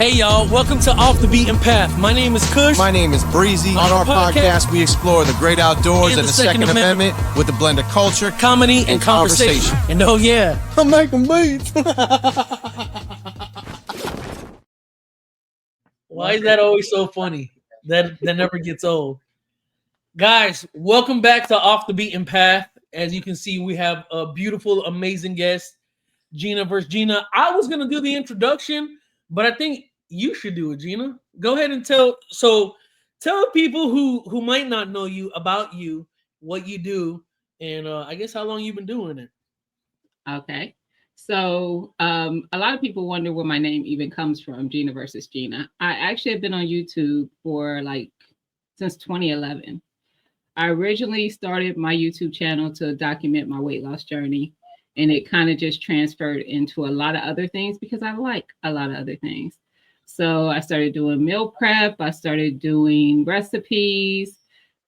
Hey y'all, welcome to Off the Beaten Path. My name is Cush. My name is Breezy. On our podcast, we explore the great outdoors and the Second Amendment with a blend of culture, comedy, and conversation. And oh yeah, I'm making beats. Why is that always so funny? That never gets old. Guys, welcome back to Off the Beaten Path. As you can see, we have a beautiful, amazing guest, Gina versus Gina. I was going to do the introduction, but I think you should do it, Gina. Go ahead and tell people who might not know you about you, what you do, and I guess how long you've been doing it. Okay. So a lot of people wonder where my name even comes from, Gina versus Gina. I actually have been on YouTube for since 2011. I originally started my YouTube channel to document my weight loss journey, and it kind of just transferred into a lot of other things because I like a lot of other things. So I started doing meal prep, I started doing recipes,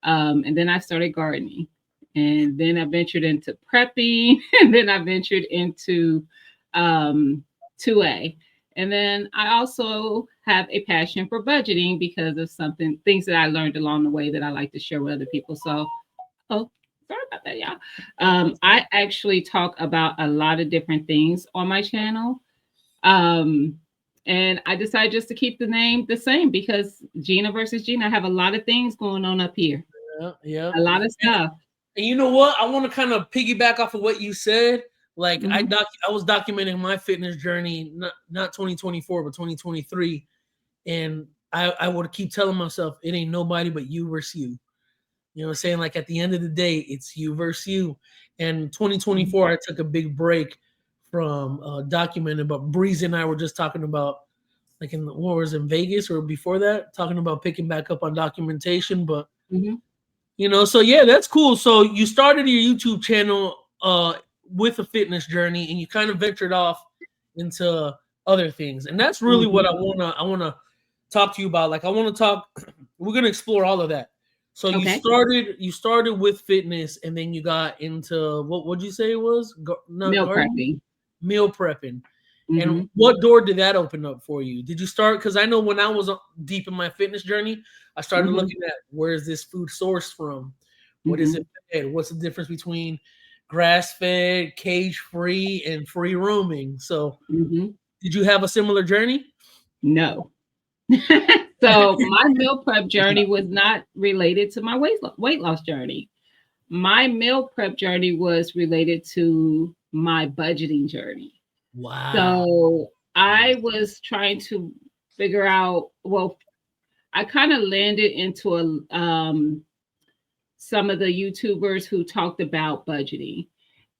and then I started gardening. And then I ventured into prepping, and then I ventured into 2A. And then I also have a passion for budgeting because of things that I learned along the way that I like to share with other people. So, sorry about that, y'all. I actually talk about a lot of different things on my channel. And I decided just to keep the name the same because Gina versus Gina, I have a lot of things going on up here. Yeah. A lot of stuff. And you know what? I want to kind of piggyback off of what you said. Like Mm-hmm. I was documenting my fitness journey, not 2024, but 2023. And I would keep telling myself, it ain't nobody but you versus you. You know what I'm saying? Like at the end of the day, it's you versus you. And 2024, I took a big break from documenting, but Breezy and I were just talking about like in Vegas or before that, talking about picking back up on documentation. But so yeah, that's cool. So you started your YouTube channel with a fitness journey, and you kind of ventured off into other things, and that's really what I wanna talk to you about. Like we're gonna explore all of that. So you started with fitness, and then you got into what you say it was meal prepping. And what door did that open up for you? Did you start? Because I know when I was deep in my fitness journey, I started looking at where is this food sourced from? What is it fed? What's the difference between grass-fed, cage-free, and free roaming? So did you have a similar journey? No. So my meal prep journey was not related to my weight loss journey. My meal prep journey was related to my budgeting journey. Wow. So I was trying to figure out, I kind of landed into some of the YouTubers who talked about budgeting.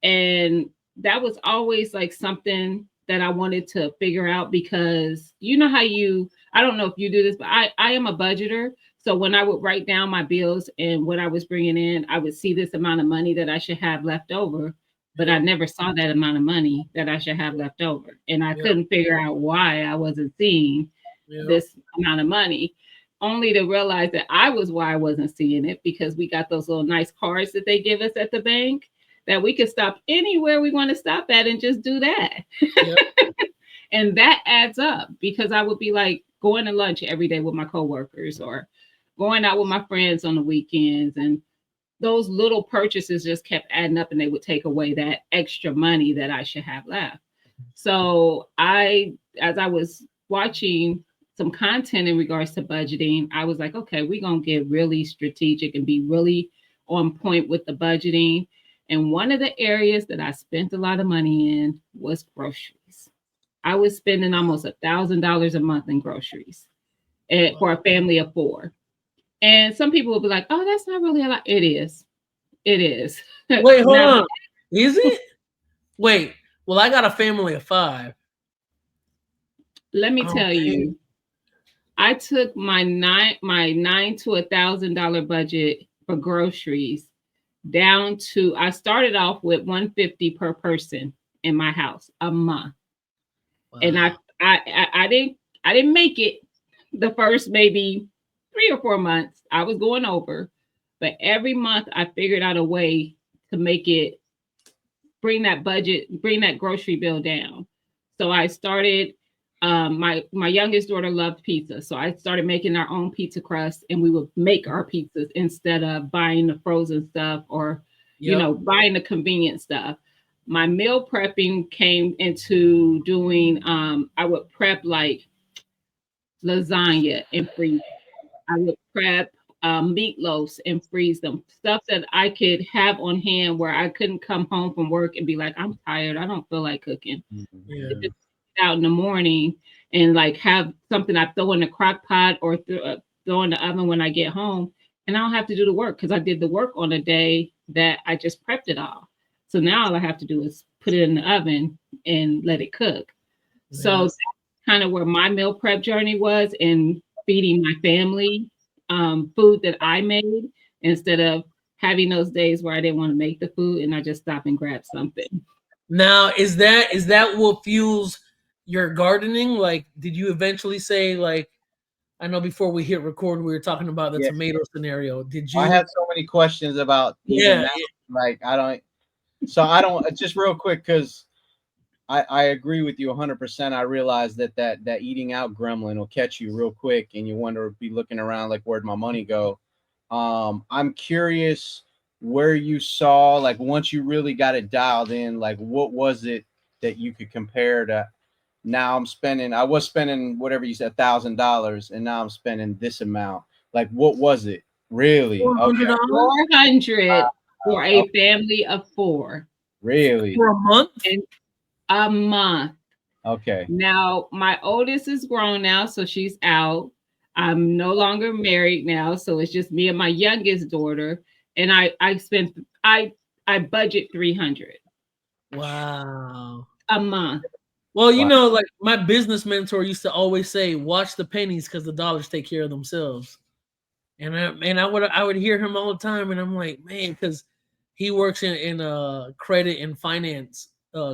And that was always like something that I wanted to figure out because you know how I don't know if you do this, but I am a budgeter. So when I would write down my bills and what I was bringing in, I would see this amount of money that I should have left over. But I never saw that amount of money that I should have left over. And I couldn't figure out why I wasn't seeing this amount of money, only to realize that I was why I wasn't seeing it because we got those little nice cards that they give us at the bank that we could stop anywhere we want to stop at and just do that. And that adds up because I would be like going to lunch every day with my coworkers or going out with my friends on the weekends, and those little purchases just kept adding up and they would take away that extra money that I should have left. So as I was watching some content in regards to budgeting, I was like, okay, we're going to get really strategic and be really on point with the budgeting. And one of the areas that I spent a lot of money in was groceries. I was spending almost $1,000 a month in groceries for a family of 4. And some people will be like, oh, that's not really a lot. It is. It is. Wait, hold on. Is it? Wait. Well, I got a family of 5. Let me tell you, I took my $900 to $1,000 budget for groceries down to, I started off with $150 per person in my house a month. Wow. And I didn't make it the first maybe 3 or 4 months. I was going over, but every month I figured out a way to make it bring that grocery bill down. So I started my youngest daughter loved pizza, so I started making our own pizza crust, and we would make our pizzas instead of buying the frozen stuff or buying the convenient stuff. My meal prepping came into doing. I would prep like lasagna and freeze. I would prep meatloafs and freeze them. Stuff that I could have on hand where I couldn't come home from work and be like, I'm tired. I don't feel like cooking. Yeah. Just out in the morning and like have something I throw in the crock pot or throw in the oven when I get home. And I don't have to do the work because I did the work on the day that I just prepped it all. So now all I have to do is put it in the oven and let it cook. Yes. So that's kind of where my meal prep journey was, in feeding my family food that I made instead of having those days where I didn't want to make the food and I just stop and grab something. Now, is that what fuels your gardening? Like, did you eventually say, like, I know before we hit record, we were talking about the tomato scenario. Did you? I have so many questions about Yeah. Like, I don't, just real quick, because I agree with you 100%. I realize that eating out gremlin will catch you real quick, and you be looking around like, where'd my money go? I'm curious where you saw, like, once you really got it dialed in, like, what was it that you could compare to? Now I was spending whatever you said, $1,000, and now I'm spending this amount. Like, what was it really? $400 $400 for a family of 4. Really? for a month? And a month. Okay. Now my oldest is grown now, so she's out. I'm no longer married now, so it's just me and my youngest daughter. And I budget $300 Wow. a month. Well, like my business mentor used to always say, "Watch the pennies because the dollars take care of themselves." And I would hear him all the time, and I'm like, man, because he works in a credit and finance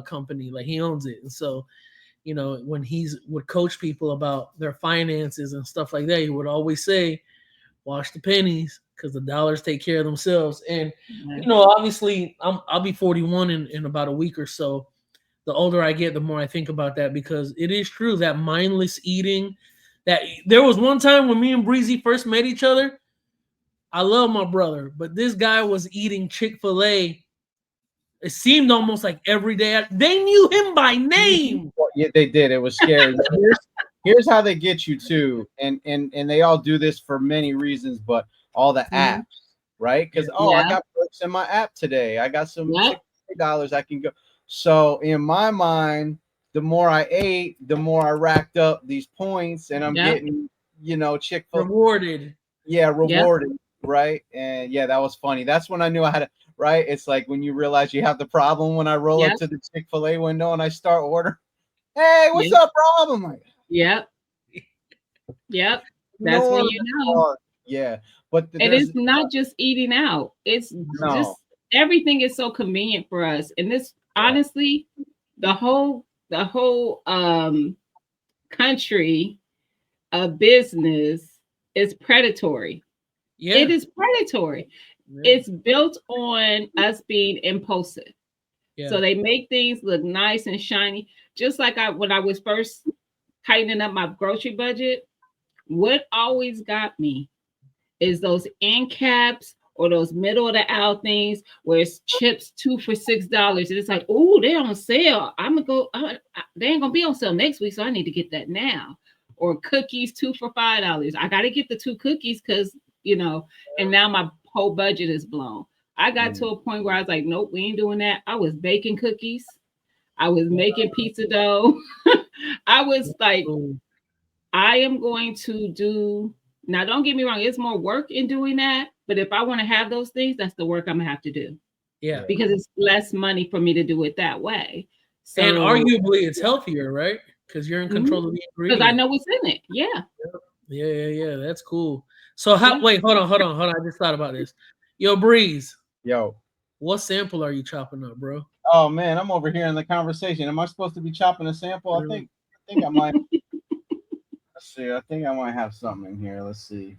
company, like he owns it, and so when would coach people about their finances and stuff like that, he would always say, "Watch the pennies because the dollars take care of themselves." And obviously, I'll be 41 in about a week or so. The older I get, the more I think about that, because it is true that mindless eating. That there was one time when me and Breezy first met each other. I love my brother, but this guy was eating Chick-fil-A. It seemed almost like every day. They knew him by name. Yeah, they did. It was scary. Here's how they get you too, and they all do this for many reasons, but all the apps, right? Because I got perks in my app today. I got some $60 I can go. So in my mind, the more I ate, the more I racked up these points, and I'm getting, Chick-fil-A rewarded. Yeah, rewarded, right? And that was funny. That's when I knew I had to. Right? It's like when you realize you have the problem. When I roll up to the Chick-fil-A window and I start ordering, hey, what's up, problem? Like, Yep. That's when you know. Yeah, but it is not just eating out. It's just everything is so convenient for us. And this, honestly, the whole country of business is predatory. Yeah. It is predatory. Yeah. It's built on us being impulsive. Yeah. So they make things look nice and shiny. Just like when I was first tightening up my grocery budget, what always got me is those end caps or those middle of the aisle things where it's chips 2 for $6. And it's like, oh, they're on sale. I'm gonna go. They ain't gonna be on sale next week, so I need to get that now. Or cookies 2 for $5. I got to get the 2 cookies because and now my whole budget is blown. I got to a point where I was like, nope, we ain't doing that. I was baking cookies. I was making pizza dough. I was like, I am going to do. Now, don't get me wrong. It's more work in doing that. But if I want to have those things, that's the work I'm going to have to do. Yeah. Because it's less money for me to do it that way. So, and arguably it's healthier, right? Because you're in control of the ingredients. Because I know what's in it. Yeah. Yeah. That's cool. So wait, hold on. I just thought about this. Yo, Breeze. Yo. What sample are you chopping up, bro? Oh man, I'm over here in the conversation. Am I supposed to be chopping a sample? I think I might. Let's see. I think I might have something in here. Let's see.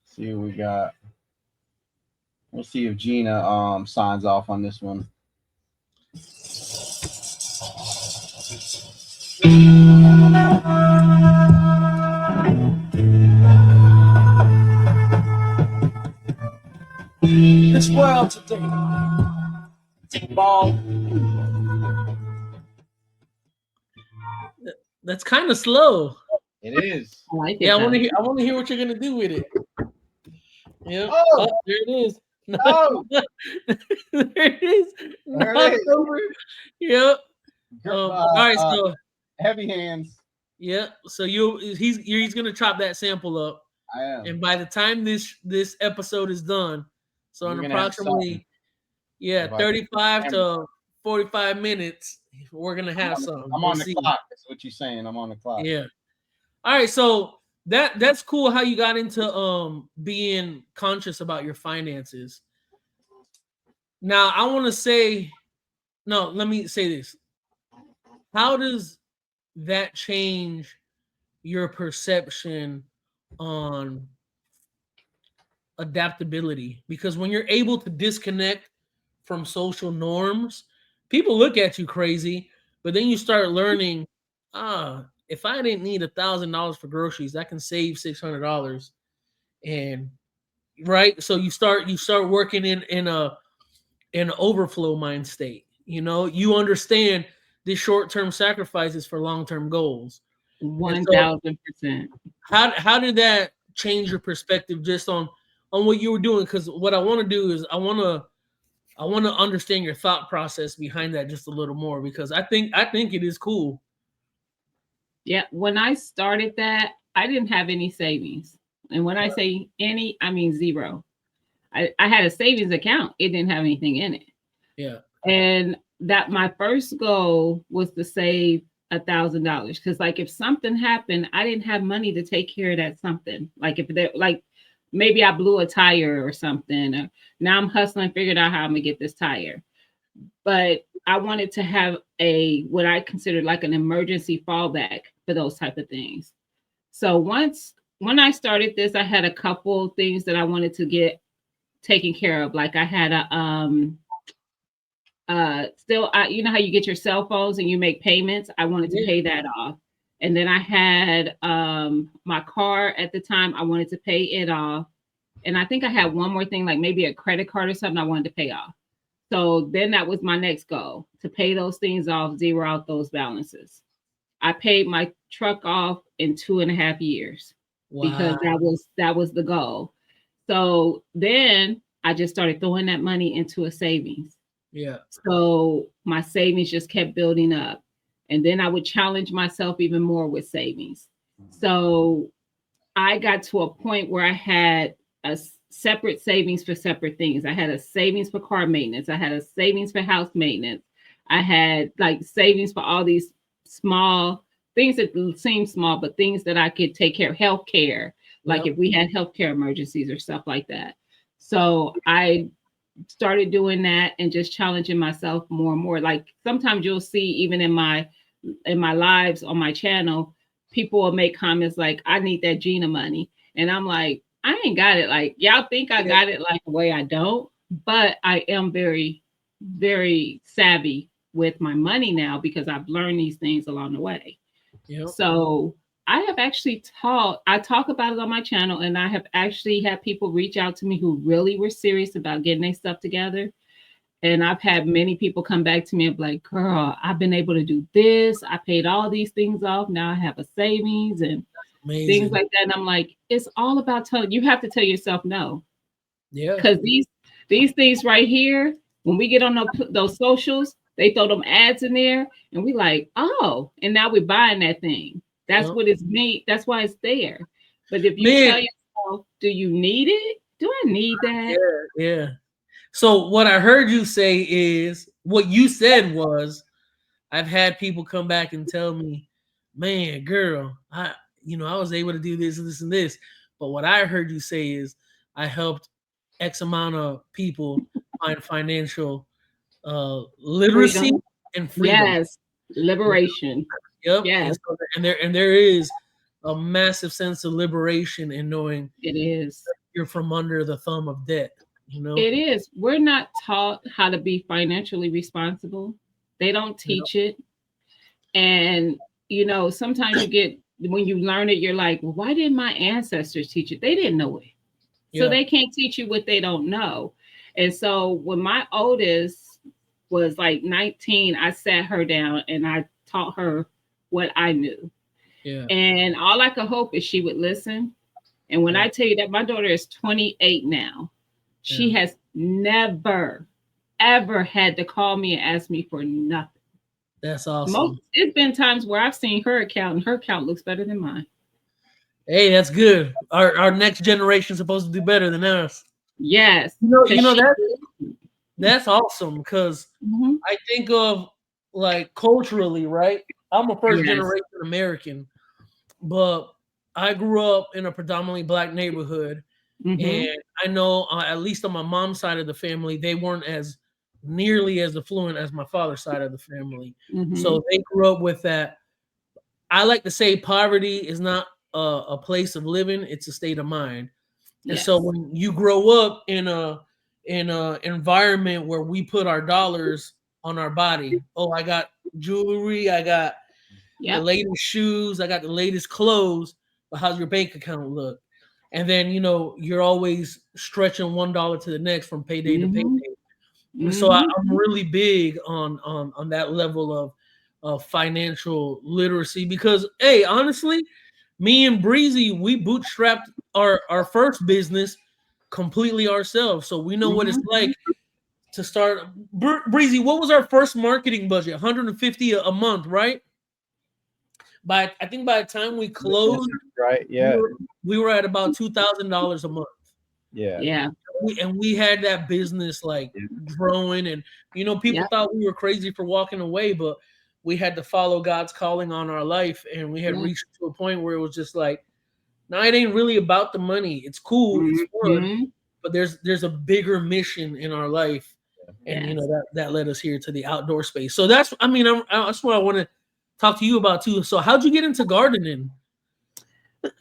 See what we got. We'll see if Gina signs off on this one. This world today is involved. That's kind of slow. It is. I like it. Yeah, I though. want to hear what you're gonna do with it. Yeah. Oh! There it is. Oh! There it is. There it Knocked is. over. Yep. All right. So heavy hands. yeah. So he's gonna chop that sample up, I am. and by the time this episode is done, so in We're gonna have approximately If I 35 can- to 45 minutes, we're gonna have some. I'm We'll on the see. clock. That's what you're saying. I'm on the clock. Yeah. All right. So that's cool how you got into being conscious about your finances. Now I want to say, no, let me say this. How does that change your perception on adaptability? Because when you're able to disconnect from social norms, people look at you crazy, but then you start learning, if I didn't need $1,000 for groceries, I can save $600. And right, so you start working in an overflow mind state. You understand the short-term sacrifices for long-term goals. 1,000%. How did that change your perspective just on what you were doing? Because what I want to do is I want to understand your thought process behind that just a little more, because I think it is cool. Yeah, when I started that, I didn't have any savings. And when I say any, I mean zero. I had a savings account. It didn't have anything in it. Yeah. And that my first goal was to save $1,000. Because like if something happened, I didn't have money to take care of that something. Like if there, like maybe I blew a tire or something. Or now I'm hustling, figured out how I'm gonna get this tire. But I wanted to have what I considered like an emergency fallback for those type of things. So when I started this, I had a couple things that I wanted to get taken care of. Like I had you know how you get your cell phones and you make payments? I wanted to pay that off. And then I had my car at the time, I wanted to pay it off. And I think I had one more thing, like maybe a credit card or something I wanted to pay off. So then that was my next goal, to pay those things off, zero out those balances. I paid my truck off in 2.5 years. Wow. Because that was the goal. So then I just started throwing that money into a savings. Yeah. So my savings just kept building up. And then I would challenge myself even more with savings. So I got to a point where I had a separate savings for separate things. I had a savings for car maintenance. I had a savings for house maintenance. I had like savings for all these small things that seem small, but things that I could take care of, healthcare, like if we had healthcare emergencies or stuff like that. So I started doing that and just challenging myself more and more. Like sometimes you'll see even in my lives on my channel, people will make comments like, I need that Gina money. And I'm like, I ain't got it. Like y'all think I got it like the way I don't, but I am very, very savvy with my money now because I've learned these things along the way. Yep. So I have actually I talk about it on my channel, and I have actually had people reach out to me who really were serious about getting their stuff together. And I've had many people come back to me and be like, girl, I've been able to do this. I paid all these things off. Now I have a savings and things like that. And I'm like, it's all about you have to tell yourself no. Yeah. Because these things right here, when we get on those socials, they throw them ads in there and we like, oh, and now we're buying that thing. That's what it's made. That's why it's there. But if you tell yourself, do you need it? Do I need that? Yeah. So what I heard you say is, what you said was, I've had people come back and tell me, man, girl, I was able to do this, and this. But what I heard you say is, I helped X amount of people find financial literacy freedom. And freedom. Yes, liberation. Yep. Yes. And there is a massive sense of liberation in knowing it is you're from under the thumb of debt. It is. We're not taught how to be financially responsible. They don't teach it. And you know, sometimes you get, when you learn it, you're like, well, why didn't my ancestors teach it? They didn't know it. So they can't teach you what they don't know. And so when my oldest was like 19, I sat her down and I taught her what I knew. Yeah. And all I could hope is she would listen. And when I tell you that my daughter is 28 now, she has never, ever had to call me and ask me for nothing. That's awesome. It's been times where I've seen her account and her account looks better than mine. Hey, that's good. Our next generation is supposed to do better than us. Yes. You know that's awesome because I think of like culturally, right? I'm a first generation American, but I grew up in a predominantly black neighborhood, and I know at least on my mom's side of the family, they weren't as nearly as affluent as my father's side of the family. So they grew up with that. I like to say poverty is not a place of living; it's a state of mind. And so when you grow up in a environment where we put our dollars on our body, oh, I got jewelry, I got the latest shoes, I got the latest clothes, but how's your bank account look? And then you're always stretching $1 to the next from payday to payday. And so I'm really big on that level of financial literacy because, hey, honestly, me and Breezy, we bootstrapped our first business completely ourselves, so we know what it's like to start. Breezy, what was our first marketing budget? 150 a month, right? I think by the time we closed, right? Yeah, we were at about $2,000 a month. Yeah. We had that business like growing, and people thought we were crazy for walking away, but we had to follow God's calling on our life, and we had reached to a point where it was just like, no, it ain't really about the money. It's cool, it's fun, but there's a bigger mission in our life, and that led us here to the outdoor space. So that's that's what I want to talk to you about too. So how'd you get into gardening?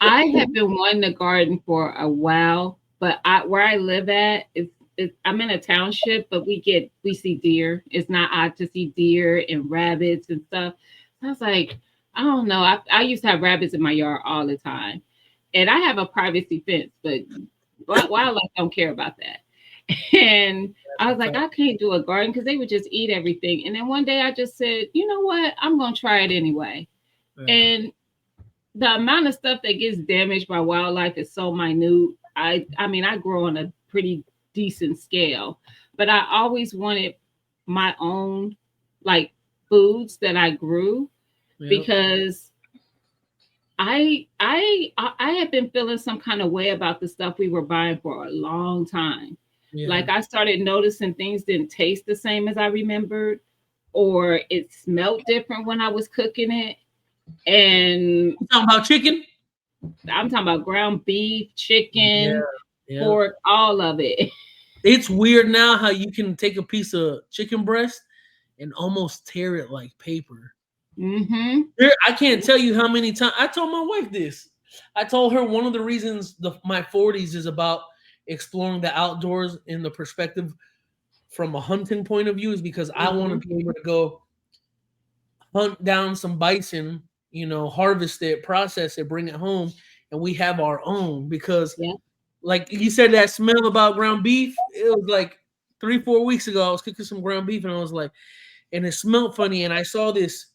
I have been wanting to garden for a while, but where I live at I'm in a township, but we see deer. It's not odd to see deer and rabbits and stuff. I was like, I don't know. I used to have rabbits in my yard all the time, and I have a privacy fence, but wildlife don't care about that. And I was like, I can't do a garden because they would just eat everything. And then one day I just said, you know what? I'm gonna try it anyway. And the amount of stuff that gets damaged by wildlife is so minute. I mean, I grow on a pretty decent scale, but I always wanted my own like foods that I grew because I had been feeling some kind of way about the stuff we were buying for a long time. Like I started noticing things didn't taste the same as I remembered, or it smelled different when I was cooking it. And you talking about chicken? I'm talking about ground beef, chicken, pork, all of it. It's weird now how you can take a piece of chicken breast and almost tear it like paper. I can't tell you how many times I told my wife this. I told her one of the reasons my 40s is about exploring the outdoors in the perspective from a hunting point of view is because I want to be able to go hunt down some bison, harvest it, process it, bring it home, and we have our own. Because, like you said, that smell about ground beef, it was like 3-4 weeks ago. I was cooking some ground beef, and I was like, and it smelled funny, and I saw this.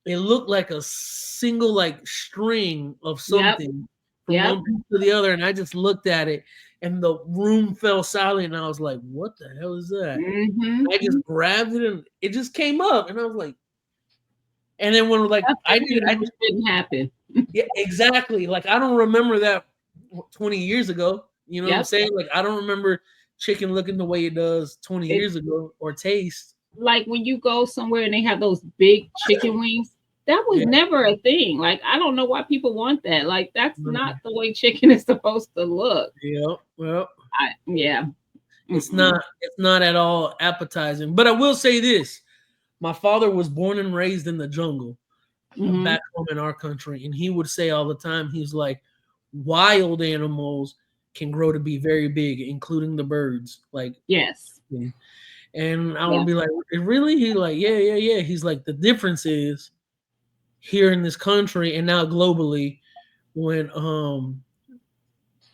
It looked like a single like string of something from one piece to the other, and I just looked at it, and the room fell silent, and I was like, "What the hell is that?" I just grabbed it, and it just came up, and I was like, and then when like I didn't happen. Yeah, exactly. Like I don't remember that 20 years ago. You know what I'm saying? Like I don't remember chicken looking the way it does 20 years ago or taste. Like when you go somewhere and they have those big chicken wings, that was never a thing. Like I don't know why people want that. Like that's not the way chicken is supposed to look. Yeah. Well, it's not at all appetizing. But I will say this. My father was born and raised in the jungle back home in our country. And he would say all the time, he's like, wild animals can grow to be very big, including the birds. Like, and I would be like, really? He's like, yeah. He's like, the difference is here in this country and now globally when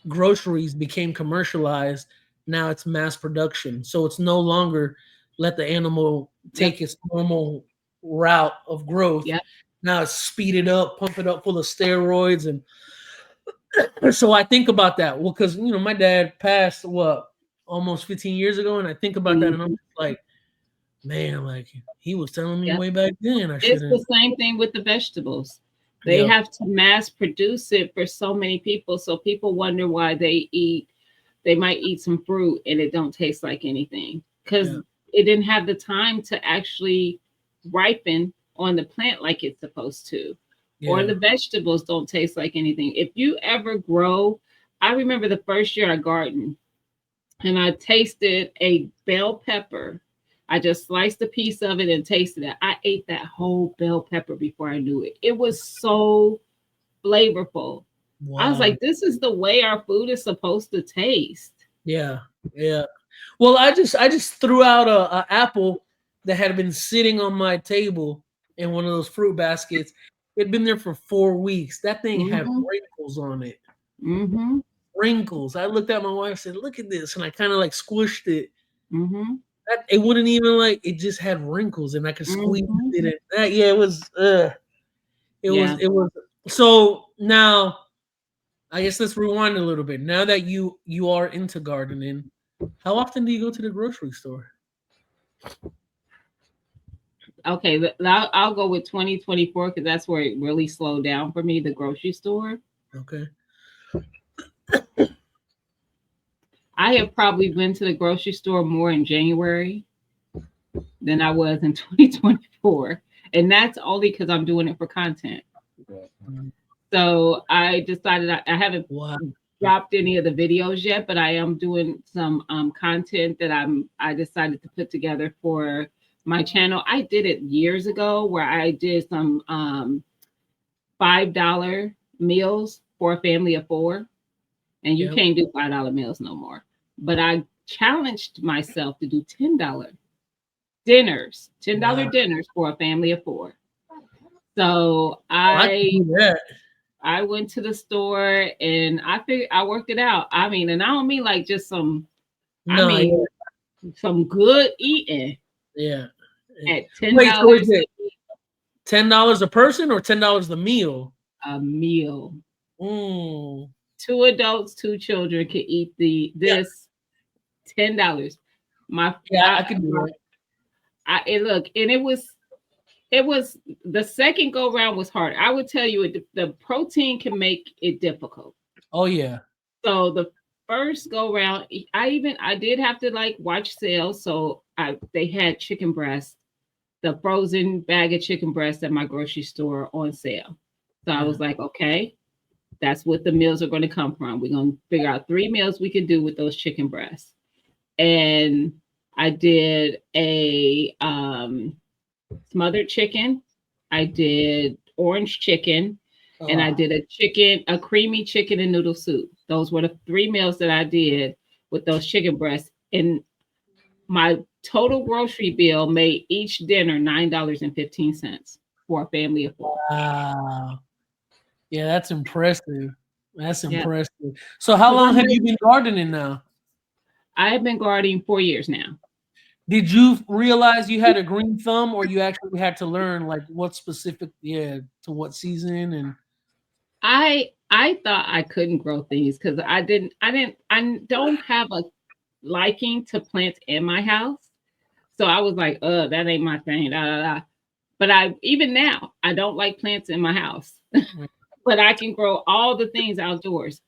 groceries became commercialized. Now it's mass production, so it's no longer let the animal take its normal route of growth. Yep. Now it's speed it up, pump it up full of steroids, and so I think about that. Well, because my dad passed almost 15 years ago, and I think about that, and I'm just like, man, like he was telling me way back then I It's shouldn't. the same thing with the vegetables. They Yep. have to mass produce it for so many people, so people wonder why they might eat some fruit and it don't taste like anything because Yeah. it didn't have the time to actually ripen on the plant like it's supposed to. Or Yeah. the vegetables don't taste like anything. If you ever grow, I remember the first year I gardened and I tasted a bell pepper. I just sliced a piece of it and tasted it. I ate that whole bell pepper before I knew it. It was so flavorful. I was Wow. like, this is the way our food is supposed to taste. Yeah. Yeah. Well, I just threw out a apple that had been sitting on my table in one of those fruit baskets. It'd been there for 4 weeks. That thing had Mm-hmm. wrinkles on it. Mm-hmm. Wrinkles. I looked at my wife and said, "Look at this," and I kind of like squished it. Mm-hmm. It wouldn't even it just had wrinkles, and I could squeeze Mm-hmm. it. Yeah, it was. It Yeah. was. It was. So now, I guess let's rewind a little bit. Now that you are into gardening, how often do you go to the grocery store? Okay, I'll go with 2024 because that's where it really slowed down for me, the grocery store. Okay. I have probably been to the grocery store more in January than I was in 2024. And that's only because I'm doing it for content. So I decided I haven't Wow. dropped any of the videos yet, but I am doing some content that I decided to put together for my channel. I did it years ago where I did some $5 meals for a family of 4, and you Yep. can't do $5 meals no more. But I challenged myself to do $10 dinners, $10 Wow. dinners for a family of 4. So I can do that. I went to the store and I figured I worked it out. I mean, and I don't mean like just some, I No. mean some good eating Yeah. at Wait. So is $10 it $10 a person or $10 the meal? a meal. Mm. 2 adults, 2 children can eat Yeah. this $10. My Yeah, I can do it. look, and it was the second go round was hard. I would tell you the protein can make it difficult. Oh yeah. So the first go round, I did have to like watch sales. So they had chicken breast, the frozen bag of chicken breast at my grocery store on sale. So I was like, okay, that's what the meals are going to come from. We're going to figure out 3 meals we can do with those chicken breasts. And I did a smothered chicken. I did orange chicken, and I did a creamy chicken and noodle soup. Those were the 3 meals that I did with those chicken breasts. And my total grocery bill made each dinner $9.15 for a family of 4. Wow. Yeah, that's impressive. That's Yeah. impressive. So how long have you been gardening now? I have been gardening 4 years now. Did you realize you had a green thumb, or you actually had to learn like what specific, to what season? And I thought I couldn't grow things because I don't have a liking to plants in my house. So I was like, that ain't my thing. Da, da, da. But even now, I don't like plants in my house. But I can grow all the things outdoors.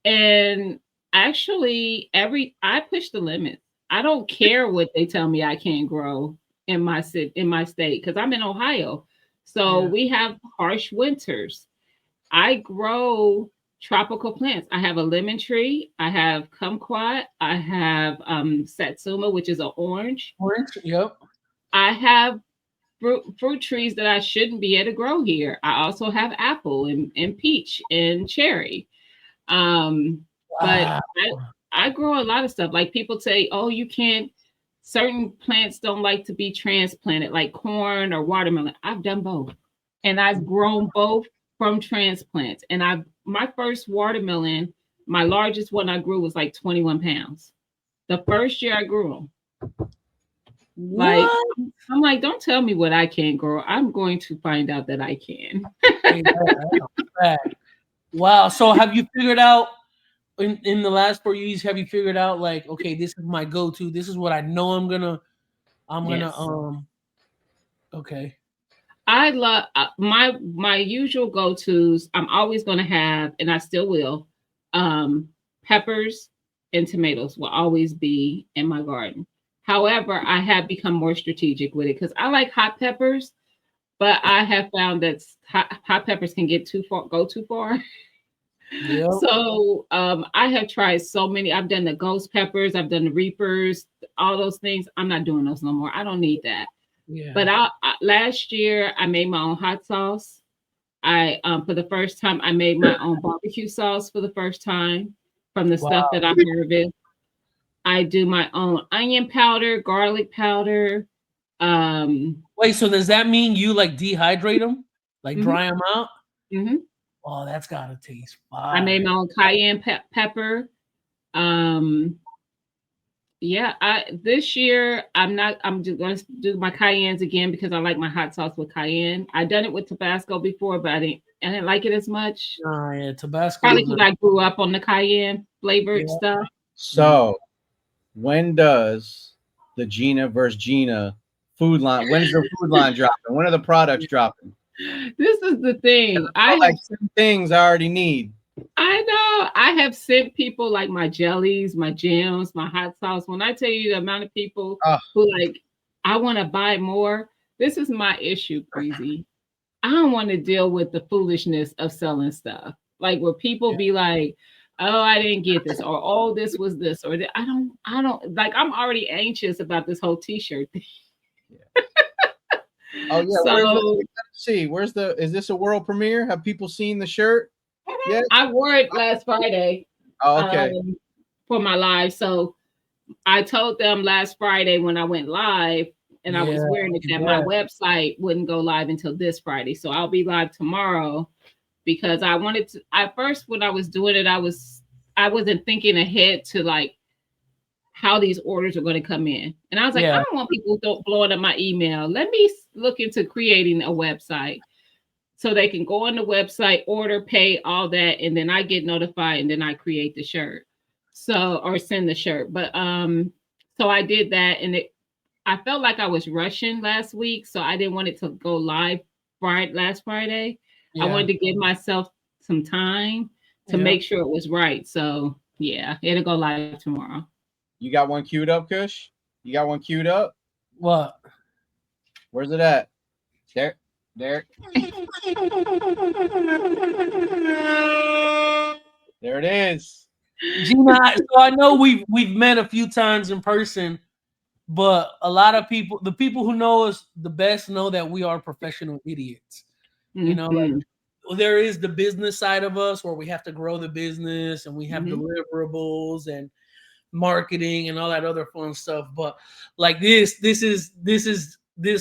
And actually I push the limits. I don't care what they tell me I can't grow in my state because I'm in Ohio. So we have harsh winters. I grow tropical plants. I have a lemon tree. I have kumquat. I have satsuma, which is an orange. orange, yep. I have fruit trees that I shouldn't be able to grow here. I also have apple and peach and cherry. But I grow a lot of stuff. Like people say, oh, you can't, certain plants don't like to be transplanted, like corn or watermelon. I've done both. and I've grown both from transplants. And my first watermelon, my largest one I grew was like 21 pounds. The first year I grew them. Like, I'm like, don't tell me what I can't grow. I'm going to find out that I can. Hey, that's a fact. Wow. So have you figured out in the last 4 years, have you figured out like, okay, this is my go-to, this is what I know I'm gonna Yes. okay. I love my usual go-tos. I'm always going to have, and I still will, peppers and tomatoes will always be in my garden. However, I have become more strategic with it because I like hot peppers, but I have found that hot peppers can go too far. Yep. So I have tried so many. I've done the ghost peppers, I've done the reapers, all those things. I'm not doing those no more. I don't need that. Yeah. But last year I made my own hot sauce. I for the first time I made my own barbecue sauce for the first time from the stuff that I harvest. I do my own onion powder, garlic powder. Wait, so does that mean you like dehydrate them, like dry them out? Mm-hmm. Oh, that's gotta taste I made my own cayenne pepper. Yeah, this year I'm just going to do my cayennes again because I like my hot sauce with cayenne. I done it with Tabasco before, but I didn't like it as much. Oh yeah, Tabasco. Probably because I grew up on the cayenne flavored stuff. So, when does the Gina versus Gina food line? When's the food line dropping? When are the products dropping? This is the thing. I like some things I already need. I know. I have sent people like my jellies, my jams, my hot sauce. When I tell you the amount of people who like, I want to buy more. This is my issue, Breezy. I don't want to deal with the foolishness of selling stuff. Like where people be like, oh, I didn't get this, or oh, this was this, or I don't like, I'm already anxious about this whole t-shirt thing. Oh yeah. So let's see, is this a world premiere? Have people seen the shirt? Yeah, I wore it last Friday. Oh, okay. For my live. So I told them last Friday when I went live and I was wearing it that my website wouldn't go live until this Friday. So I'll be live tomorrow because I wanted to. At first, when I was doing it, I wasn't thinking ahead to like how these orders are going to come in. And I was like, I don't want people blowing up my email. Let me look into creating a website. So they can go on the website, order, pay, all that, and then I get notified, and then I create the shirt. So or send the shirt. But so I did that, and I felt like I was rushing last week, so I didn't want it to go live last Friday. I wanted to give myself some time to make sure it was right. So yeah, it'll go live tomorrow. You got one queued up, Cush? You got one queued up? What? Where's it at? There. There it is. Gina, so I know we've met a few times in person, but a lot of people, the people who know us the best, know that we are professional idiots. You know, like, there is the business side of us where we have to grow the business and we have deliverables and marketing and all that other fun stuff. But like this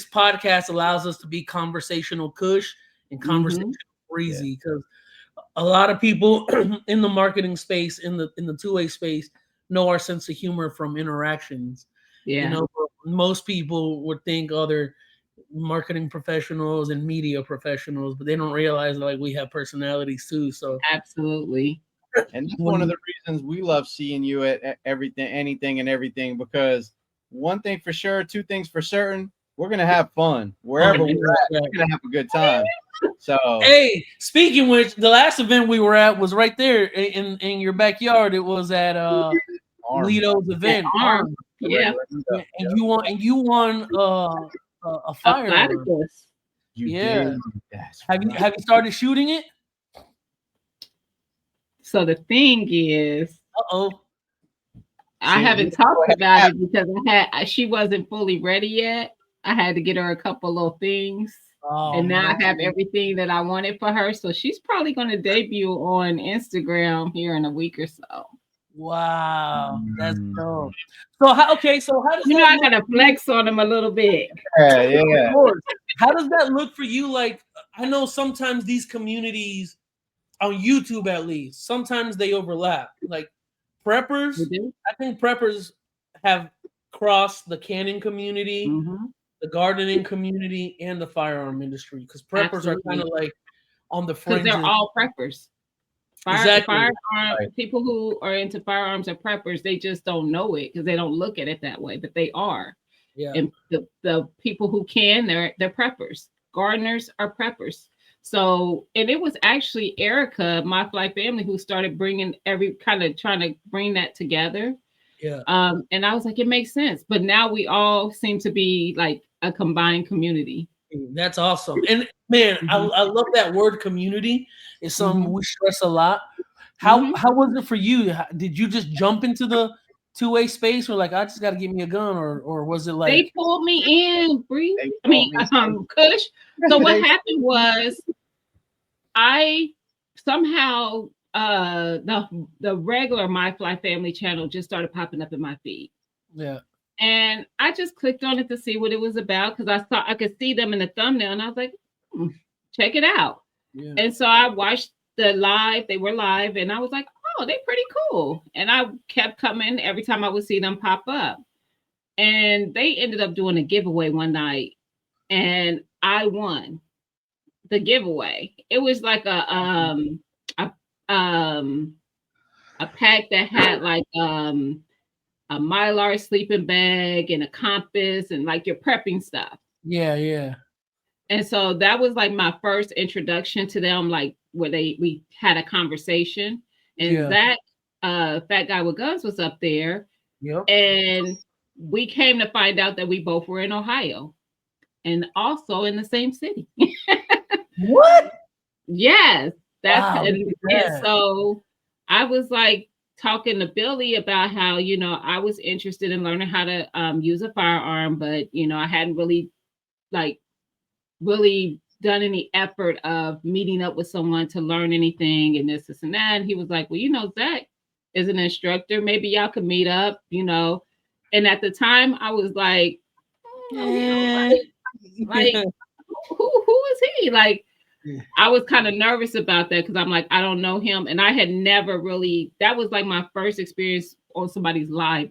podcast allows us to be conversational Cush and conversational Breezy, because a lot of people in the marketing space, in the two-way space, know our sense of humor from interactions. You know, most people would think they're marketing professionals and media professionals, but they don't realize like we have personalities too. So absolutely. And that's one of the reasons we love seeing you at everything, anything and everything, because one thing for sure, two things for certain, we're going to have fun wherever we're at. We're going to have a good time. So, hey, speaking which, the last event we were at was right there in your backyard. It was at Lito's event. Arm. Yeah. And you won a firearm. Did. Have you started shooting it? So the thing is, I haven't talked about it because she wasn't fully ready yet. I had to get her a couple little things. And now I have everything that I wanted for her. So she's probably going to debut on Instagram here in a week or so. Wow, that's dope. So how does I gotta flex on him a little bit? Yeah. How does that look for you? Like, I know sometimes these communities on YouTube, at least, sometimes they overlap. Like preppers, I think preppers have crossed the canning community, the gardening community, and the firearm industry, because preppers are kind of like on the fringe. Because they're all preppers. Firearm people who are into firearms are preppers. They just don't know it because they don't look at it that way, but they are. Yeah. And the people who can, they're preppers. Gardeners are preppers. So, and it was actually Erica, my fly family, who started bringing trying to bring that together. Yeah. And I was like, it makes sense. But now we all seem to be like a combined community. That's awesome. And man, I love that word community. It's something we stress a lot. How was it for you? Did you just jump into the two-way space, or like, I just got to get me a gun, or was it like they pulled me in, Bree? Cush. So what happened was I somehow the regular My Fly Family channel just started popping up in my feed. Yeah. And I just clicked on it to see what it was about because I thought I could see them in the thumbnail, and I was like, check it out. Yeah. And so I watched the live. They were live, and I was like, oh, they're pretty cool. And I kept coming every time I would see them pop up. And they ended up doing a giveaway one night, and I won the giveaway. It was like a pack that had like a Mylar sleeping bag and a compass and like your prepping stuff. Yeah, yeah. And so that was like my first introduction to them, like where we had a conversation, and that fat guy with guns was up there. Yep. And we came to find out that we both were in Ohio and also in the same city. What? Yes. That's and so I was like talking to Billy about how, I was interested in learning how to use a firearm, but I hadn't really done any effort of meeting up with someone to learn anything and this and that. And he was like, well, Zach is an instructor. Maybe y'all could meet up, And at the time I was like, who is he? Like, I was kind of nervous about that because I'm like, I don't know him. And I had never really, that was like my first experience on somebody's live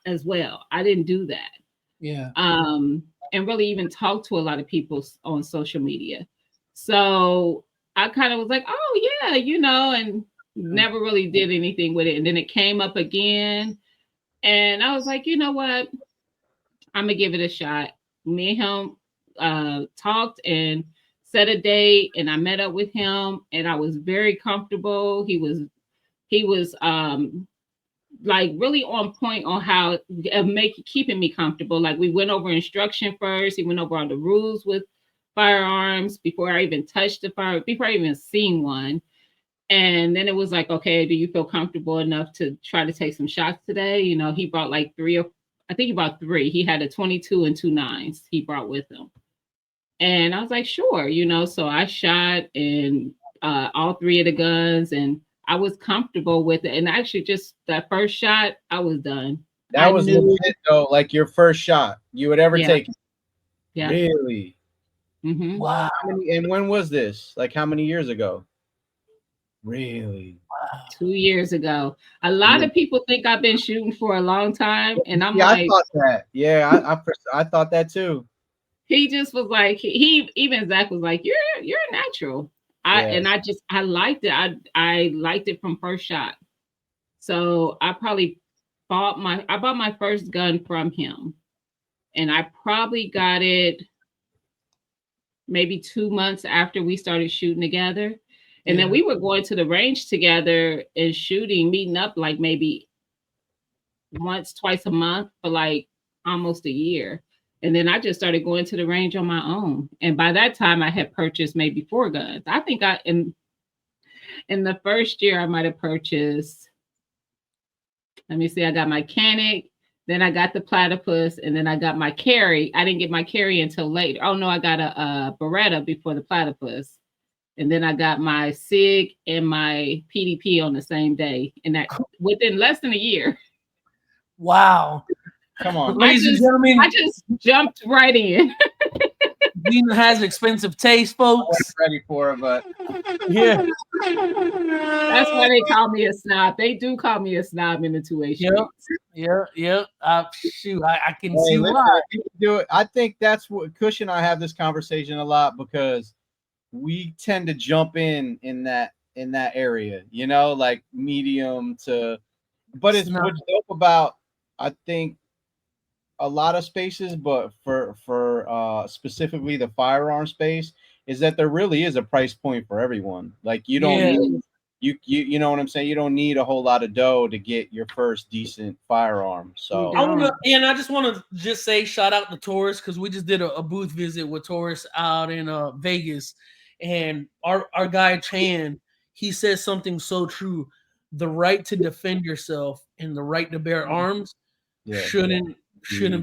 as well. I didn't do that. Yeah. And really even talk to a lot of people on social media. So I kind of was like, oh yeah, and never really did anything with it. And then it came up again. And I was like, you know what? I'm gonna give it a shot. Me and him talked and set a date, and I met up with him, and I was very comfortable. He was like really on point on how keeping me comfortable. Like, we went over instruction first. He went over all the rules with firearms before I even touched the fire, before I even seen one. And then it was like, okay, do you feel comfortable enough to try to take some shots today? He brought like I think he brought 3. He had a 22 and 2 9s he brought with him. And I was like, sure, so I shot and all 3 of the guns, and I was comfortable with it. And actually just that first shot, I was done. That was legit though, like your first shot you would ever take. Yeah. Really? Mm-hmm. Wow. And when was this? Like how many years ago? Really? Wow. 2 years ago. A lot of people think I've been shooting for a long time, and I'm I thought that. Yeah, I thought that too. He just was like, even Zach was like, you're a natural. I liked it. I liked it from first shot. So I probably bought my first gun from him, and I probably got it maybe 2 months after we started shooting together. And then we were going to the range together and shooting, meeting up like maybe once, twice a month for like almost a year. And then I just started going to the range on my own. And by that time I had purchased maybe 4 guns. I think in the first year I might have purchased, let me see, I got my Canic, then I got the Platypus, and then I got my Carry. I didn't get my Carry until later. Oh no, I got a Beretta before the Platypus. And then I got my SIG and my PDP on the same day, and that within less than a year. Wow. Come on. Ladies and gentlemen. I just jumped right in. Gina has expensive taste, I folks. wasn't ready for it, but Yeah. That's why they call me a snob. They do call me a snob in the 2A streets. Yeah. Shoot, I can hey, see listen, why. if you can do it. I think that's what Cush and I have this conversation a lot because we tend to jump in that area, you know, like medium to. But it's Snob. what's dope about I think a lot of spaces, but for specifically the firearm space, is that there really is a price point for everyone. Like you don't Yeah. need you know what I'm saying. You don't need a whole lot of dough to get your first decent firearm. So I just want to just say shout out to Taurus because we just did a booth visit with Taurus out in Vegas, and our guy Chan, he says something so true: the right to defend yourself and the right to bear arms shouldn't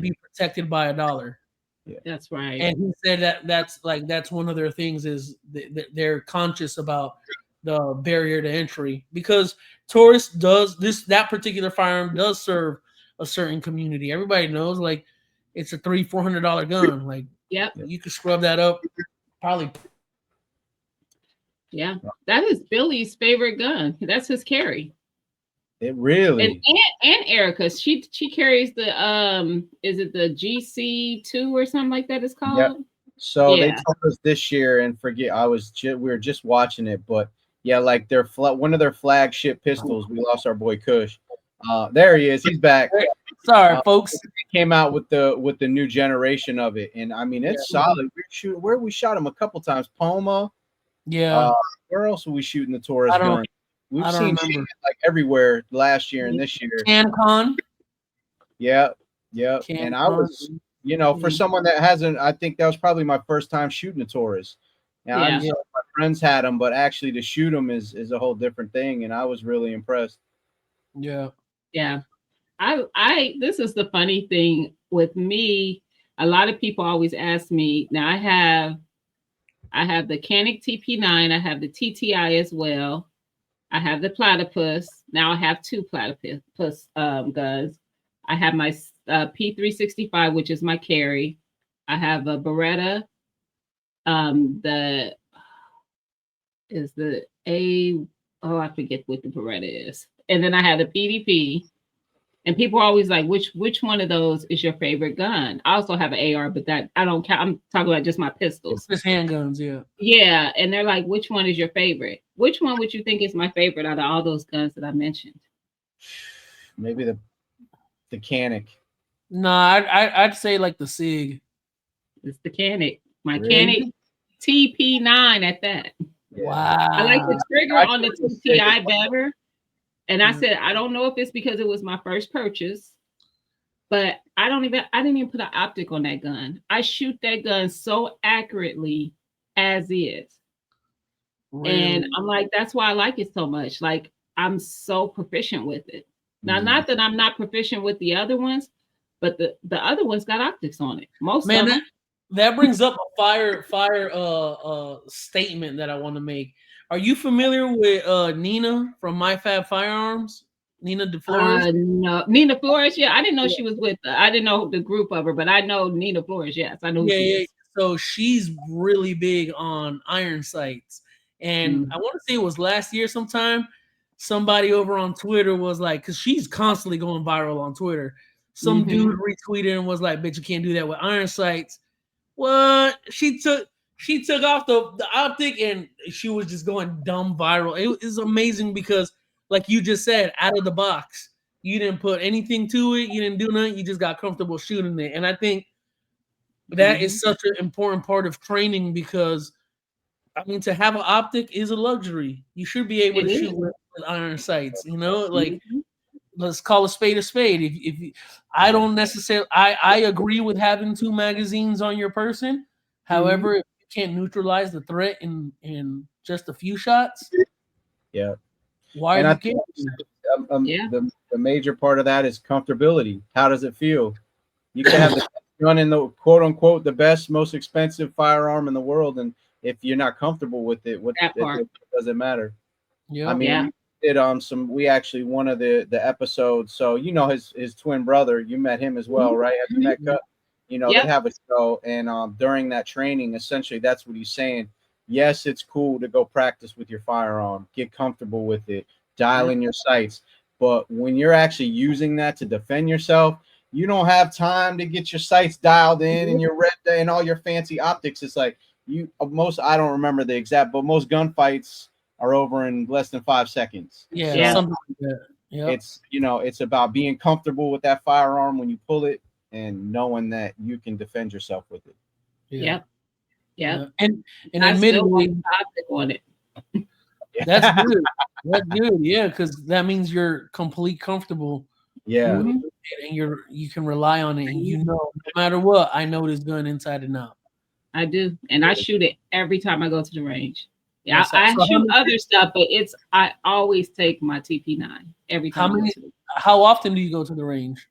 be protected by $1. Yeah. That's right. And he said that's one of their things is they're conscious about the barrier to entry because Taurus does that particular firearm does serve a certain community. Everybody knows like it's a $300-400 gun. Like Yep. you could scrub that up probably. Yeah. That is Billy's favorite gun. That's his carry. It really And Erica, she carries the is it the GC2 or something like that it's called? Yep. So they told us this year, and forget we were just watching it, but yeah, like their one of their flagship pistols. We lost our boy Cush. There he is. He's back. Sorry, folks. Came out with the new generation of it, and I mean it's solid. We're shooting where we shot him a couple times. Poma. Yeah. Where else were we shooting the Taurus gun? We've seen Gina, like everywhere last year and this year. CanCon. Yeah. And I was, you know, for someone that hasn't, I think that was probably my first time shooting a Taurus. Now, my friends had them, but actually to shoot them is a whole different thing, and I was really impressed. Yeah. I this is the funny thing with me. A lot of people always ask me. Now I have the Canic TP9. I have the TTI as well. I have the Platypus. Now I have 2 Platypus guns. I have my P365, which is my carry. I have a Beretta. I forget what the Beretta is. And then I have the PDP. And people are always like, which one of those is your favorite gun? I also have an AR, but that I don't count. I'm talking about just my pistols. Just handguns, yeah. Yeah. And they're like, which one is your favorite? Which one would you think is my favorite out of all those guns that I mentioned? Maybe the Canic. No, I'd say like the SIG. It's the Canic. My Canic TP9 at that. Wow. I like the trigger on the TTI better. And I said, I don't know if it's because it was my first purchase, but I didn't even put an optic on that gun. I shoot that gun so accurately as is. Really? And I'm like, that's why I like it so much. Like, I'm so proficient with it. Now, not that I'm not proficient with the other ones, but the other ones got optics on it. Most of them. That brings up a fire statement that I want to make. Are you familiar with Nina from My Fab Firearms? Nina DeFlores? No, Nina Flores. Yeah, I didn't know she was with. I didn't know the group of her, but I know Nina Flores. Yes, I know. Who she is. So she's really big on iron sights, and I want to say it was last year sometime. Somebody over on Twitter was like, because she's constantly going viral on Twitter. Some dude retweeted and was like, "Bitch, you can't do that with iron sights." What? She took off the optic and she was just going dumb viral. It was amazing because, like you just said, out of the box, you didn't put anything to it. You didn't do nothing. You just got comfortable shooting it. And I think that is such an important part of training because, I mean, to have an optic is a luxury. You should be able to shoot with iron sights. You know, like let's call a spade a spade. If I don't necessarily, I agree with having 2 magazines on your person. However, if you can't neutralize the threat in just a few shots, why are you kidding? The major part of that is comfortability. How does it feel? You can have the gun in the quote unquote the best, most expensive firearm in the world, and if you're not comfortable with it, it doesn't matter. I mean, we did we actually one of the episodes. So you know his twin brother. You met him as well, right? Have you met Cut? You know, they have a show, and during that training, essentially, that's what he's saying. Yes, it's cool to go practice with your firearm, get comfortable with it, dial in your sights. But when you're actually using that to defend yourself, you don't have time to get your sights dialed in and your red and all your fancy optics. It's like I don't remember the exact, but most gunfights are over in less than 5 seconds. Yeah. Something like that. Yep. It's, you know, it's about being comfortable with that firearm when you pull it and knowing that you can defend yourself with it. Yeah. And admittedly, on it. That's good. That's good. Yeah, because that means you're complete comfortable. Yeah. And you can rely on it, and you know, no matter what, I know this gun inside and out. I do, and I shoot it every time I go to the range. Yeah, I shoot other stuff, but I always take my TP9 every time. How often do you go to the range?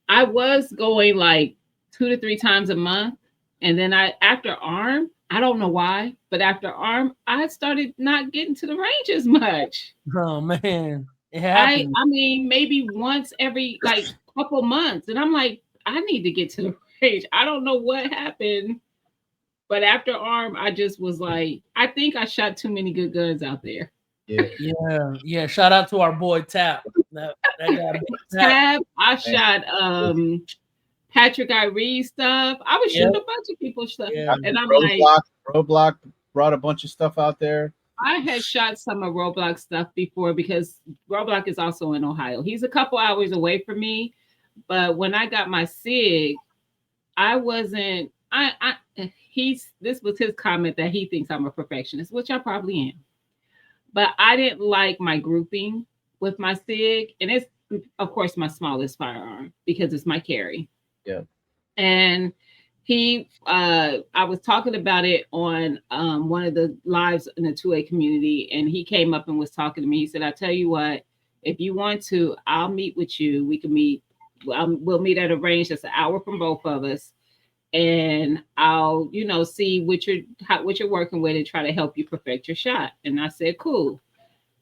I was going like 2 to 3 times a month, and then after ARM, I don't know why, but after ARM, I started not getting to the range as much. Oh man, it happens. I mean, maybe once every like couple months, and I'm like, I need to get to the range. I don't know what happened, but after ARM, I just was like, I think I shot too many good guns out there. Yeah. Shout out to our boy Tap. That guy, Tap. I shot Patrick Irie stuff. I was shooting a bunch of people's stuff, and I'm Roadblock brought a bunch of stuff out there. I had shot some of Roadblock stuff before because Roadblock is also in Ohio. He's a couple hours away from me, but when I got my SIG, I wasn't. This was his comment that he thinks I'm a perfectionist, which I probably am. But I didn't like my grouping with my SIG, and it's of course my smallest firearm because it's my carry. Yeah. And I was talking about it on one of the lives in the 2A community, and he came up and was talking to me. He said, "I'll tell you what, if you want to, I'll meet with you. We can meet. We'll meet at a range that's an hour from both of us, and I'll, see what you're working with and try to help you perfect your shot." And I said, "Cool."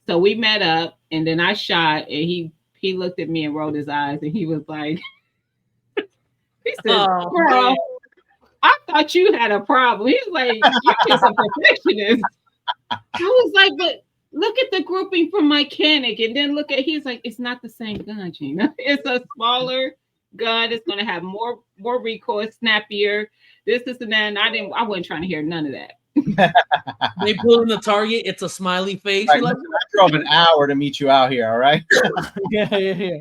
So we met up, and then I shot, and he looked at me and rolled his eyes, and he was like, he said, "Girl, I thought you had a problem." He's like, "You're just a perfectionist." I was like, "But look at the grouping from Mechanic," and then he's like, "It's not the same gun, Gina. It's a smaller gun. It's going to have more recoil, snappier. This and that." And I wasn't trying to hear none of that. They pull in the target. It's a smiley face. Right, like, I drove an hour to meet you out here. All right. Yeah.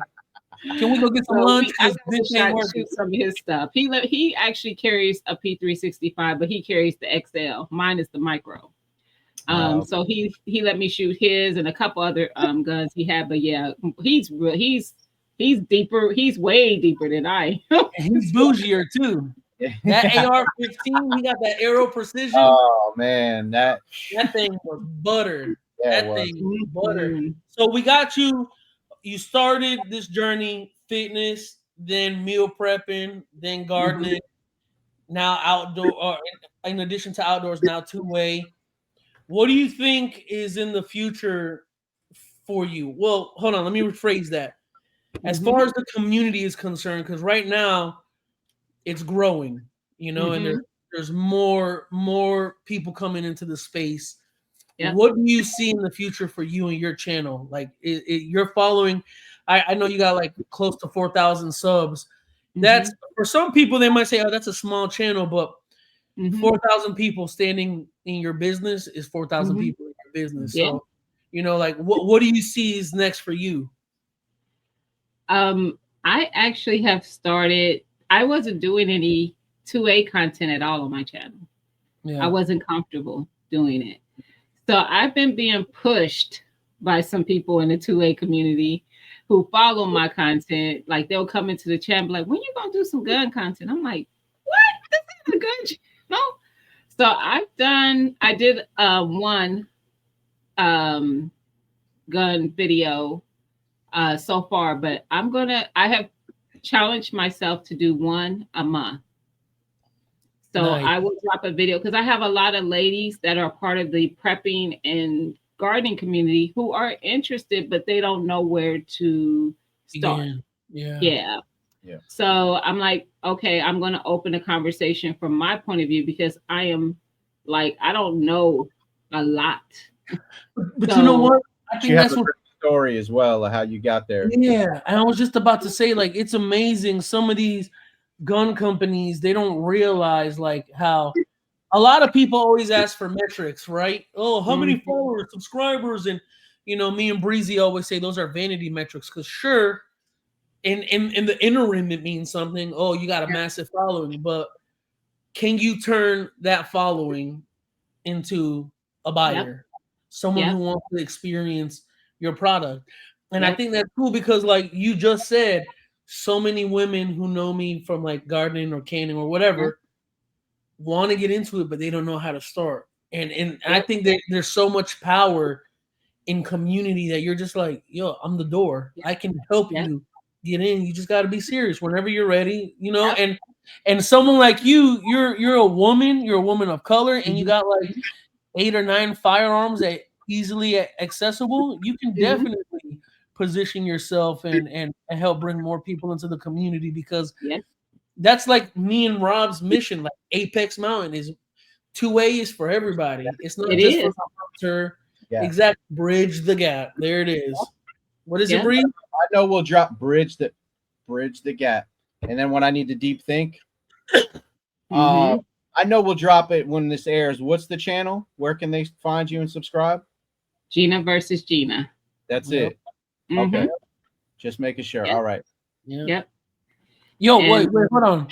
Can we go get some lunch? Shoot some of his stuff. He actually carries a P365, but he carries the XL. Mine is the micro. So he let me shoot his and a couple other guns he had. But yeah, he's deeper. He's way deeper than I am. And he's bougier too. That AR-15, he got that arrow precision. Oh man, that thing was butter. Yeah, that thing was butter. So we got you. You started this journey, fitness, then meal prepping, then gardening, now outdoor, or in addition to outdoors, now 2A. What do you think is in the future for you? Well, hold on, let me rephrase that. As far as the community is concerned, because right now it's growing, and there's more people coming into the space. Yep. What do you see in the future for you and your channel? Like you're following, I know you got like close to 4,000 subs. That's for some people, they might say, "Oh, that's a small channel," but 4,000 people standing in your business is 4,000 people in your business. Yeah. So, like what do you see is next for you? I actually have started. I wasn't doing any 2A content at all on my channel. Yeah. I wasn't comfortable doing it. So I've been being pushed by some people in the 2A community who follow my content. Like they'll come into the chat and be like, "When you gonna do some gun content?" I'm like, "What? This isn't a gun channel." So I did one gun video so far, but I have challenged myself to do one a month. So nice. I will drop a video because I have a lot of ladies that are part of the prepping and gardening community who are interested, but they don't know where to start. Yeah. Yeah. So I'm like, okay, I'm going to open a conversation from my point of view because I am like, I don't know a lot. But you know So what? I You think have that's a what. great story as well of how you got there. Yeah, and I was just about to say, like, it's amazing. Some of these gun companies, they don't realize like how a lot of people always ask for metrics, right? Oh, how many followers, subscribers, and me and Breezy always say those are vanity metrics. Because sure, in the interim, it means something. Oh, you got a massive following, but can you turn that following into a buyer, someone who wants to experience your product? And I think that's cool because, like you just said, so many women who know me from like gardening or canning or whatever want to get into it, but they don't know how to start. And I think that there's so much power in community that you're just like, yo, I'm the door. I can help you get in. You just got to be serious whenever you're ready, and someone like you're a woman of color, and you got like 8 or 9 firearms that easily accessible. You can definitely position yourself and help bring more people into the community, because that's like me and Rob's mission. Like Apex Mountain is 2 ways for everybody. It's not just for the hunter. Exact, bridge the gap. There it is. What is it, Bree? I know we'll drop bridge the gap, and then when I need to deep think, I know we'll drop it when this airs. What's the channel? Where can they find you and subscribe? Gina versus Gina. That's it. Okay, just making sure. All right. Yep. Yo, wait, hold on.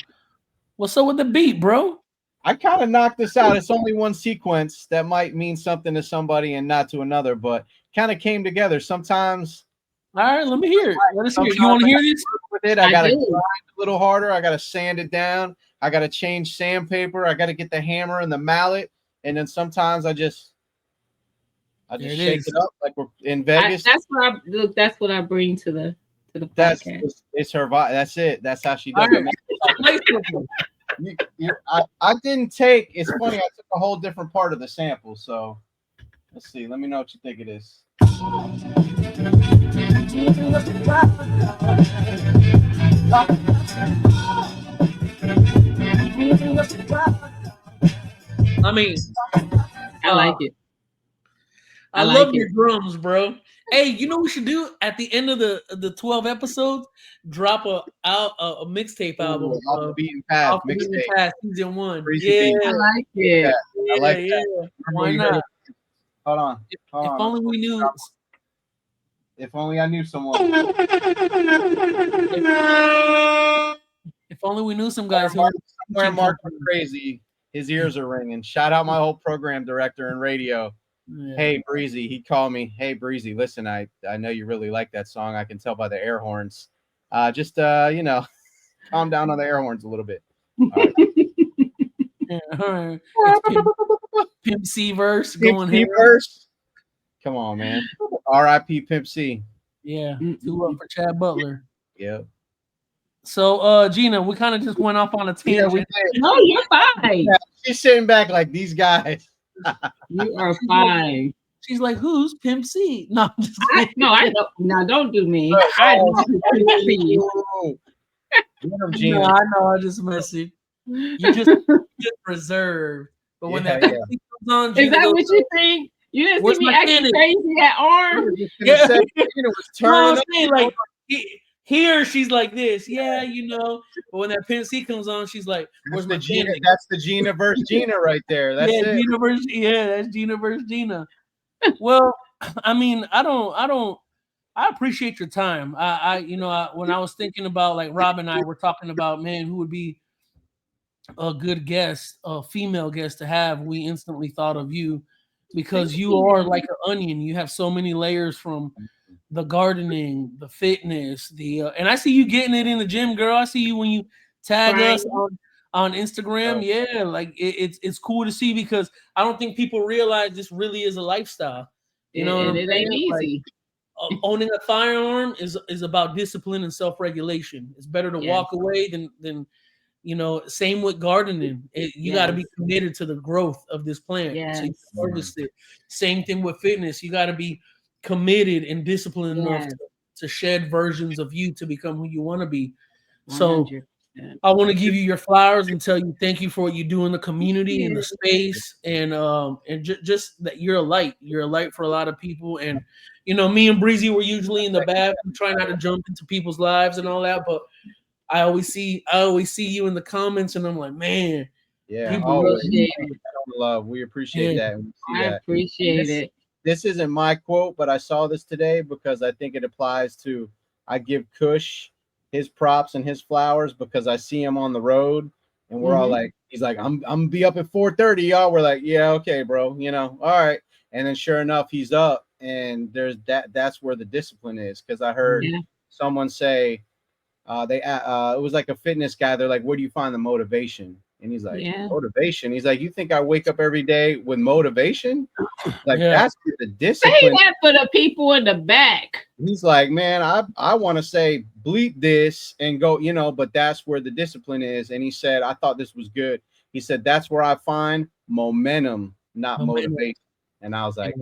What's up with the beat, bro? I kind of knocked this out. It's only one sequence that might mean something to somebody and not to another, but kind of came together. Sometimes. All right, let me hear it. Let us hear it. You want to hear this? With it, I got to grind a little harder. I got to sand it down. I got to change sandpaper. I got to get the hammer and the mallet, and then sometimes I just shake it up like we're in Vegas. That's what I bring to the podcast. It's her vibe. That's it. That's how she does it. I didn't take. It's funny. I took a whole different part of the sample. So let's see. Let me know what you think it is. I mean, I like it. I love your drums, bro. Hey, you know what we should do at the end of the 12 episodes? Drop a mixtape album. Off the Beaten Path mixtape. Season 1. I like it. I like that. Why not? Hold on. If only we knew. If only I knew someone. If only we knew some guys somewhere Mark was crazy. His ears are ringing. Shout out my whole program director in radio. Yeah. Hey Breezy, he called me. Hey Breezy, listen, I know you really like that song. I can tell by the air horns. Just calm down on the air horns a little bit. All right. All right. It's Pimp C verse going here. Verse. Come on, man. R.I.P. Pimp C. Yeah. 2 up for Chad Butler. Yeah. So Gina, we kind of just went off on a tangent. Yeah, we did. No, you're fine. Yeah, she's sitting back like these guys. You are fine. She's like, who's Pimp C? No, I'm just I don't. No, don't do me. I know who Pimp C. No, I know. I just messy. You just reserved. But when that Pimp C comes on, Gina, is that what you think? You didn't see me acting crazy at arm. Yeah, was turning up. Like here, she's like this. Yeah, But when that Pimp C comes on, she's like, "Where's my Gina?" That's the Gina versus Gina right there. That's it. Gina versus, that's Gina versus Gina. Well, I mean, I appreciate your time. When I was thinking about, like, Rob and I were talking about, man, who would be a good guest, a female guest to have, we instantly thought of you, because you are like an onion. You have so many layers, from the gardening, the fitness, and I see you getting it in the gym, girl. I see you when you tag us on Instagram. Yeah, like it's cool to see, because I don't think people realize this really is a lifestyle. You know, and it ain't easy. Like, owning a firearm is about discipline and self-regulation. It's better to walk away than same with gardening. You got to be committed to the growth of this plant. So you harvest it. Same thing with fitness. You got to be committed and disciplined enough to shed versions of you to become who you want to be. So 100%. I want to give you your flowers and tell you thank you for what you do in the community, in the space, and just that you're a light. You're a light for a lot of people. And me and Breezy were usually in the bathroom trying not to jump into people's lives and all that, but I always see you in the comments, and I'm like, man, Yeah, people always love you. love. We appreciate that. And we see I that. appreciate this, it. This isn't my quote, but I saw this today because I think it applies to. I give Cush his props and his flowers because I see him on the road, and we're all like, he's like, I'm gonna be up at 4:30, y'all. We're like, yeah, okay, bro, all right. And then sure enough, he's up, and there's that's where the discipline is. Because I heard someone say, it was like a fitness guy. They're like, where do you find the motivation? And he's like, motivation. He's like, you think I wake up every day with motivation? Like, that's the discipline. Say that for the people in the back. He's like, man, I want to say bleep this and go, but that's where the discipline is. And he said, I thought this was good. He said, that's where I find momentum, not motivation. And I was like,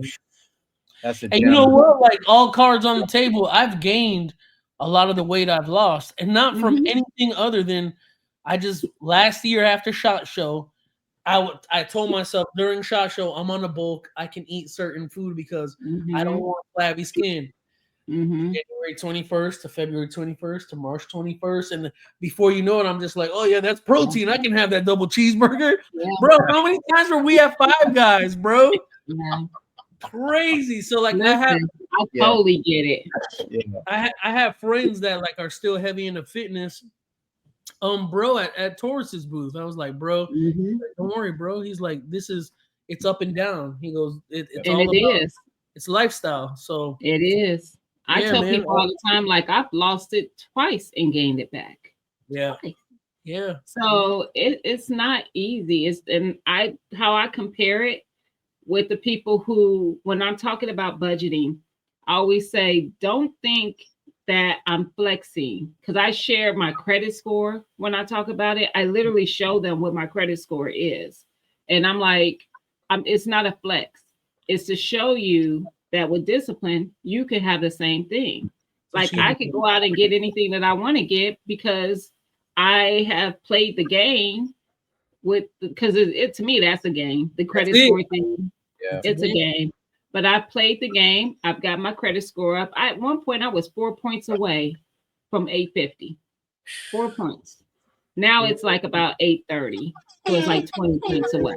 that's a gem. And you know what? Like, all cards on the table, I've gained a lot of the weight I've lost, and not from anything other than last year after SHOT Show, I told myself during SHOT Show, I'm on a bulk. I can eat certain food because I don't want flabby skin. January 21st to February 21st to March 21st. And before you know it, I'm just like, oh, yeah, that's protein. I can have that double cheeseburger. Bro, how many times were we at Five Guys, bro? Crazy. So, like, I totally get it. I have friends that, like, are still heavy into fitness. Bro, at Taurus's booth, I was like, bro, don't worry, bro. He's like, it's up and down. He goes, it's lifestyle. So it is. I tell people all the time, like, I've lost it twice and gained it back. Yeah. Twice. Yeah. So it's not easy. How I compare it with the people who, when I'm talking about budgeting, I always say, don't think that I'm flexing, because I share my credit score. When I talk about it, I literally show them what my credit score is. And I'm like, it's not a flex. It's to show you that with discipline, you can have the same thing. Like, I could go out and get anything that I want to get because I have played the game because to me, that's a game. The credit score thing, it's a game. But I played the game. I've got my credit score up. At one point, I was 4 points away from 850. 4 points. Now it's like about 830. So it's like 20 points away.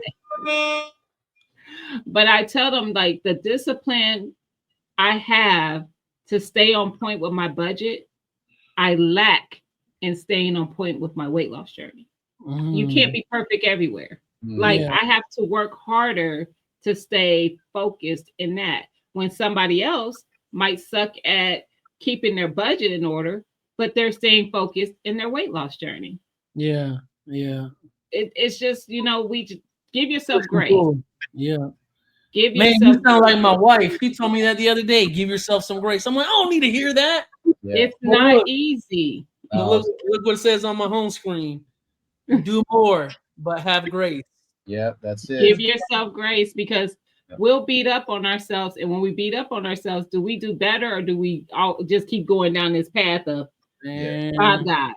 But I tell them, like, the discipline I have to stay on point with my budget, I lack in staying on point with my weight loss journey. You can't be perfect everywhere. Like, I have to work harder to stay focused in that, when somebody else might suck at keeping their budget in order, but they're staying focused in their weight loss journey. Yeah. It's just, we just give yourself grace. Cool. Yeah. Give Man, yourself you sound like my wife. She told me that the other day. Give yourself some grace. I'm like, I don't need to hear that. It's not easy. Look what it says on my home screen. Do more, but have grace. Yeah, that's it. Give yourself grace, because we'll beat up on ourselves. And when we beat up on ourselves, do we do better, or do we all just keep going down this path of Five Guys?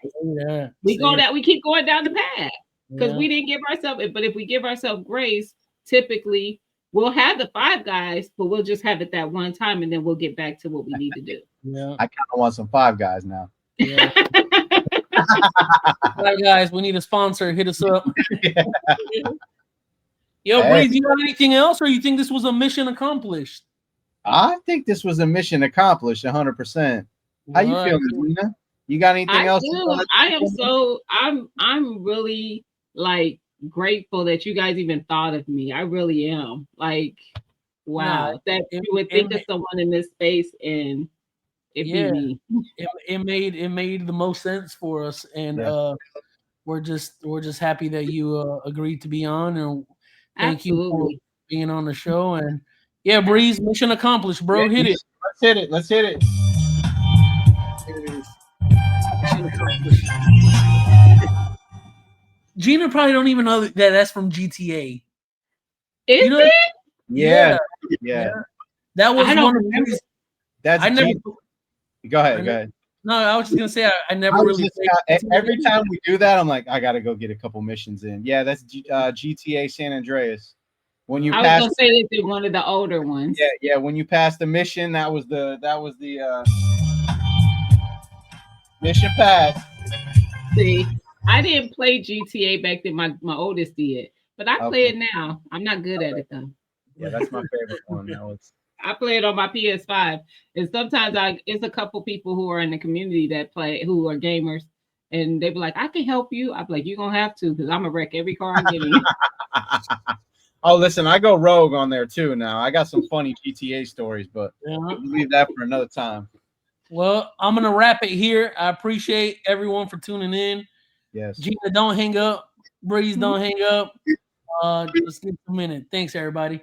We keep going down the path because we didn't give ourselves it. But if we give ourselves grace, typically we'll have the Five Guys, but we'll just have it that one time, and then we'll get back to what we need to do. Yeah. I kind of want some Five Guys now. Yeah. All right, guys, we need a sponsor. Hit us up. Yo, Breeze, you got anything else, or you think this was a mission accomplished? I think this was a mission accomplished 100%. How you feeling, Gina? You got anything else? I'm really, like, grateful that you guys even thought of me. I really am. Like, wow, that you would think of someone in this space and it'd be me. It made the most sense for us, and we're just happy that you agreed to be on, and thank you for being on the show. And Breeze, mission accomplished, bro. Hit it. Let's hit it. There it is. Mission accomplished. Gina probably don't even know that that's from GTA. Is it? Yeah. That was one of That's Go ahead. No, I was just gonna say I never I was really just, every time we do that, I'm like, I gotta go get a couple missions in. Yeah, that's GTA San Andreas. When you I was pass, gonna say this is one of the older ones. yeah, when you pass the mission, that was the mission pass. See, I didn't play GTA back then. My oldest did, but I play it now. I'm not good at it though. Yeah, that's my favorite one. That was. I play it on my PS5, and sometimes it's a couple people who are in the community that play who are gamers, and they be like, "I can help you." I'm like, "You're gonna have to, because I'm gonna wreck every car I get in." Oh, listen, I go rogue on there too now. I got some funny GTA stories, but we'll leave that for another time. Well, I'm gonna wrap it here. I appreciate everyone for tuning in. Yes. Gina, don't hang up. Breeze, don't hang up. Let's get a minute. Thanks, everybody.